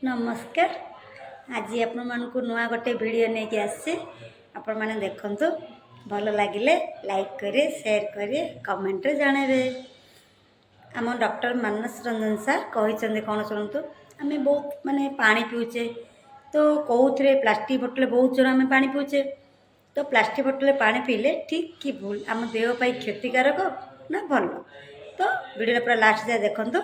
नमस्कार। आज आपण मानकु नुआ गोटे वीडियो नहीं कि आसी आपण माने देखंतु भल लगिले लाइक करिए शेयर करिए कमेंट रे जणाइबे। आम डॉक्टर मानस रंजन सर कहिसंदे कोन सुनतु आमे बहुत माने पानी पिउचे तो कौथरे प्लास्टिक बोतल बहुत जन आमे पानी पिउचे तो प्लास्टिक बोतल पानी पीले ठीक कि भूल आम देह पाई क्षतिकारक ना भल तो वीडियो पूरा लास्ट जाए देखंतु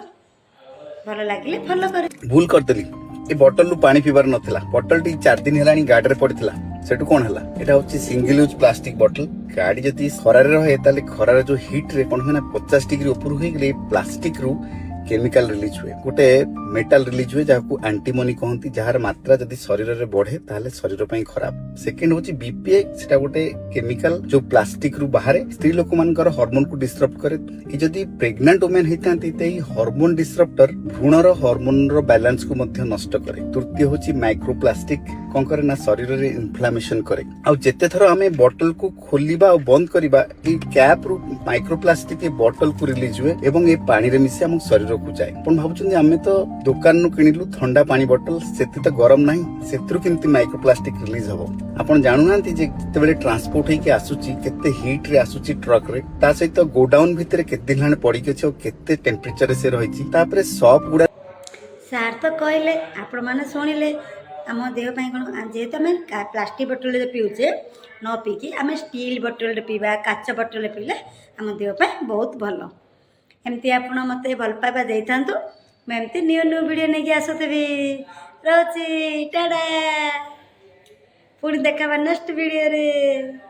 भल लगिले फॉलो करिए। भूल करदेली ए बॉटल रु पानी पीबार नथिला बॉटल टी 4 दिन हेलानी गाडी रे पड़िथिला सेटु कोन हला एटा होची सिंगल यूज प्लास्टिक बॉटल गाडी जदी खरारे रहे ताले खरारे जो हीट रे कोन होना 50 डिग्री ऊपर होई गेले प्लास्टिक रु केमिकल रिलीज हुए गोटे मेटल रिलीज हुए जहां एंटीमनी कहती जार मात्रा जदि शरीर रे बढ़े ताले शरीर पई खराब। सेकंड होची बीपीए सेटा गोटे केमिकल जो प्लास्टिक रु बाहर स्त्री लोक मानकर हार्मोन को डिस्टर्ब करे ए जदि प्रेग्नेंट वुमेन हेतांती तेई हार्मोन डिस्टर्बटर भ्रूणर हार्मोन रो बैलेंस को मध्य नष्ट करे। तृतीय होची माइक्रोप्लास्टिक कोन करे ना शरीर रे इन्फ्लेमेशन करे आ जेते थरो हमें बोतल को खोलिबा और बंद करिबा ए कैप रु माइक्रोप्लास्टिक ए बोतल को रिलीज हुए एवं ए पानी रे मिसे हम शरीर को जाए। पण भाबुचंदी हमें तो दुकान नु किनिलु ठंडा पानी बोतल सेति तो गरम नाही सेत्रु केमती माइक्रोप्लास्टिक रिलीज हबो आपण जानु नांती जे केते बेले ट्रांसपोर्ट हे के आसुची केते हीट रे आसुची ट्रक रे ता सहित गोडाउन भितरे केते दिन लाने पड़ी के छ केते टेंपरेचर से रहिची तापरे सब गुडा सार तो कहले आपण माने सुनिले आम देह कौन जेहेतु आम प्लास्टिक बोतल पीऊचे न पीकी आम स्टील बोतल पीवा काच बोतल पीले आम देह बहुत भल। एमती आपण मत भल पाइबा दे था मुझे न्यू न्यू वीडियो नहीं आसुथी रोची टाटा पुणी देखा नेक्स्ट वीडियो रे।